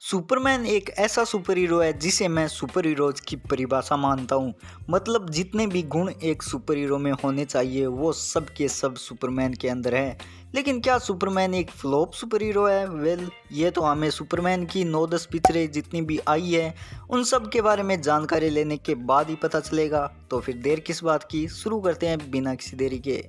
Superman एक ऐसा super hero है जिसे मैं सुपर हीरोज की परिभाषा मानता हूँ। मतलब जितने भी गुण एक सुपर हीरो में होने चाहिए वो सब के सब सुपरमैन के अंदर है। लेकिन क्या सुपरमैन एक फ्लॉप सुपर हीरो है? ये तो हमें सुपरमैन की 9-10 पिक्चरें जितनी भी आई है उन सब के बारे में जानकारी लेने के बाद ही पता चलेगा। तो फिर देर किस बात की, शुरू करते हैं बिना किसी देरी के।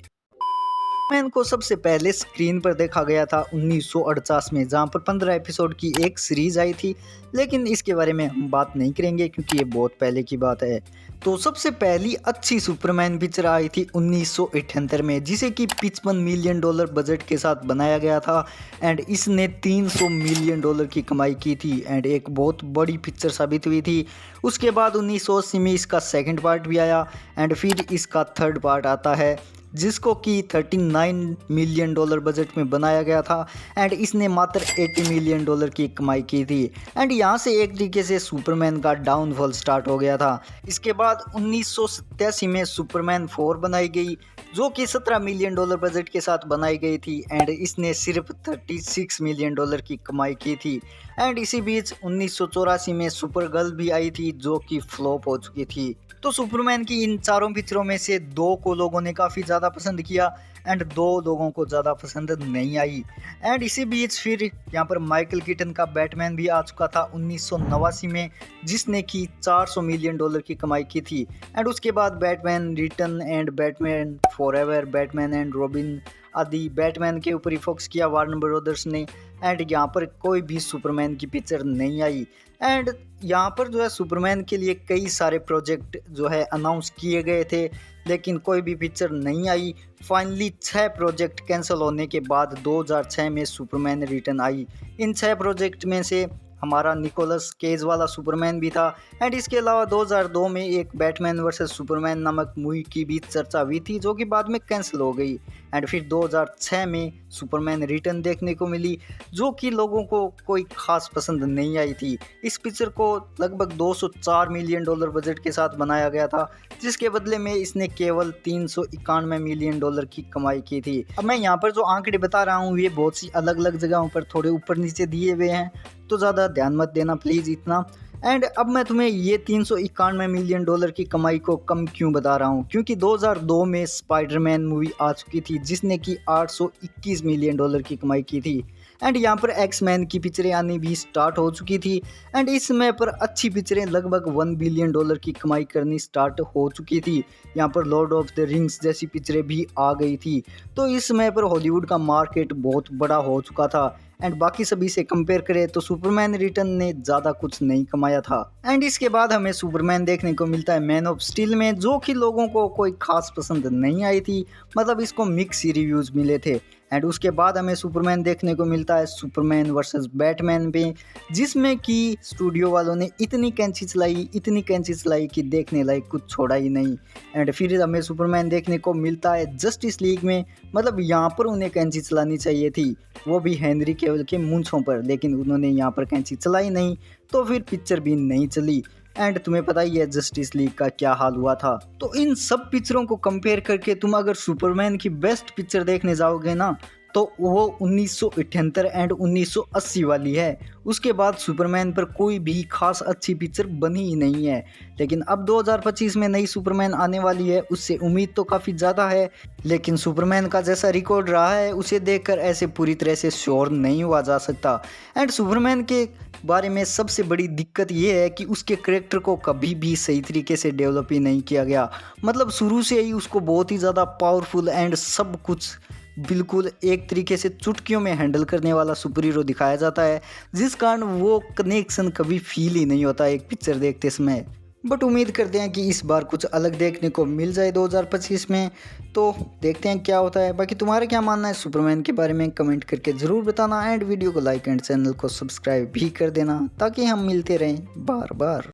मैन को सबसे पहले स्क्रीन पर देखा गया था 1948 में, जहां पर 15 एपिसोड की एक सीरीज आई थी। लेकिन इसके बारे में हम बात नहीं करेंगे क्योंकि ये बहुत पहले की बात है। तो सबसे पहली अच्छी सुपरमैन पिक्चर आई थी 1978 में, जिसे कि $55 मिलियन बजट के साथ बनाया गया था एंड इसने $300 मिलियन की कमाई की थी एंड एक बहुत बड़ी पिक्चर साबित हुई थी। उसके बाद 1980 में इसका सेकंड पार्ट भी आया एंड फिर इसका थर्ड पार्ट आता है जिसको कि $39 मिलियन बजट में बनाया गया था एंड इसने मात्र $80 मिलियन की कमाई की थी एंड यहाँ से एक तरीके से सुपरमैन का डाउनफॉल स्टार्ट हो गया था। इसके बाद 1987 में सुपरमैन 4 बनाई गई जो कि $17 मिलियन बजट के साथ बनाई गई थी एंड इसने सिर्फ $36 मिलियन की कमाई की थी। एंड इसी बीच 1984 में सुपर गर्ल भी आई थी जो कि फ्लॉप हो चुकी थी। तो सुपरमैन की इन चारों पिक्चरों में से 2 को लोगों ने काफ़ी ज़्यादा पसंद किया एंड 2 लोगों को ज़्यादा पसंद नहीं आई। एंड इसी बीच फिर यहाँ पर माइकल कीटन का बैटमैन भी आ चुका था 1989 में, जिसने कि $400 मिलियन की कमाई की थी। एंड उसके बाद Batman return and Batman forever, Batman and robin आदि बैटमैन के ऊपर ही फोकस किया वार्नर ब्रदर्स ने एंड यहाँ पर कोई भी सुपरमैन की पिक्चर नहीं आई। एंड यहाँ पर जो है सुपरमैन के लिए कई सारे प्रोजेक्ट जो है अनाउंस किए गए थे लेकिन कोई भी पिक्चर नहीं आई। फाइनली 6 प्रोजेक्ट कैंसिल होने के बाद 2006 में सुपरमैन रिटर्न आई। इन 6 प्रोजेक्ट में से हमारा निकोलस केज वाला सुपरमैन भी था एंड इसके अलावा 2002 में एक बैटमैन वर्सेस सुपरमैन नामक मूवी की भी चर्चा हुई थी जो कि बाद में कैंसिल हो गई। एंड फिर 2006 में सुपरमैन रिटर्न देखने को मिली जो कि लोगों को कोई खास पसंद नहीं आई थी। इस पिक्चर को लगभग $204 मिलियन बजट के साथ बनाया गया था जिसके बदले में इसने केवल $391 मिलियन की कमाई की थी। अब मैं यहाँ पर जो आंकड़े बता रहा हूँ ये बहुत सी अलग अलग जगहों पर थोड़े ऊपर नीचे दिए हुए हैं तो ज़्यादा ध्यान मत देना प्लीज़ इतना। एंड अब मैं तुम्हें ये $391 मिलियन की कमाई को कम क्यों बता रहा हूँ, क्योंकि 2002 में स्पाइडरमैन मूवी आ चुकी थी जिसने कि $821 मिलियन की कमाई की थी। एंड यहाँ पर एक्समैन की पिक्चरें आनी भी स्टार्ट हो चुकी थी एंड इस समय पर अच्छी पिक्चरें लगभग $1 बिलियन की कमाई करनी स्टार्ट हो चुकी थी। यहाँ पर लॉर्ड ऑफ द रिंग्स जैसी पिक्चरें भी आ गई थी। तो इस समय पर हॉलीवुड का मार्केट बहुत बड़ा हो चुका था एंड बाकी सभी से कंपेयर करें तो सुपरमैन रिटर्न ने ज़्यादा कुछ नहीं कमाया था। एंड इसके बाद हमें सुपरमैन देखने को मिलता है मैन ऑफ स्टील में जो कि लोगों को कोई खास पसंद नहीं आई थी, मतलब इसको मिक्स रिव्यूज़ मिले थे। एंड उसके बाद हमें सुपरमैन देखने को मिलता है सुपरमैन वर्सेस बैटमैन पे, जिसमें कि स्टूडियो वालों ने इतनी कैंची चलाई कि देखने लायक कुछ छोड़ा ही नहीं। एंड फिर हमें सुपरमैन देखने को मिलता है जस्टिस लीग में, मतलब यहाँ पर उन्हें कैंची चलानी चाहिए थी, वो भी हेनरी केवल के मूंछों पर, लेकिन उन्होंने यहाँ पर कैंची चलाई नहीं तो फिर पिक्चर भी नहीं चली। एंड तुम्हें पता ही है जस्टिस लीग का क्या हाल हुआ था। तो इन सब पिक्चरों को कंपेयर करके तुम अगर सुपरमैन की बेस्ट पिक्चर देखने जाओगे ना तो वो 1978 एंड 1980 वाली है। उसके बाद सुपरमैन पर कोई भी खास अच्छी पिक्चर बनी ही नहीं है। लेकिन अब 2025 में नई सुपरमैन आने वाली है, उससे उम्मीद तो काफ़ी ज़्यादा है, लेकिन सुपरमैन का जैसा रिकॉर्ड रहा है उसे देखकर ऐसे पूरी तरह से श्योर नहीं हुआ जा सकता। एंड सुपरमैन के बारे में सबसे बड़ी दिक्कत ये है कि उसके करैक्टर को कभी भी सही तरीके से डेवलप ही नहीं किया गया। मतलब शुरू से ही उसको बहुत ही ज़्यादा पावरफुल एंड सब कुछ बिल्कुल एक तरीके से चुटकियों में हैंडल करने वाला सुपर हीरो दिखाया जाता है, जिस कारण वो कनेक्शन कभी फील ही नहीं होता एक पिक्चर देखते समय। बट उम्मीद करते हैं कि इस बार कुछ अलग देखने को मिल जाए 2025 में, तो देखते हैं क्या होता है। बाकी तुम्हारा क्या मानना है सुपरमैन के बारे में कमेंट करके ज़रूर बताना एंड वीडियो को लाइक एंड चैनल को सब्सक्राइब भी कर देना ताकि हम मिलते रहें बार बार।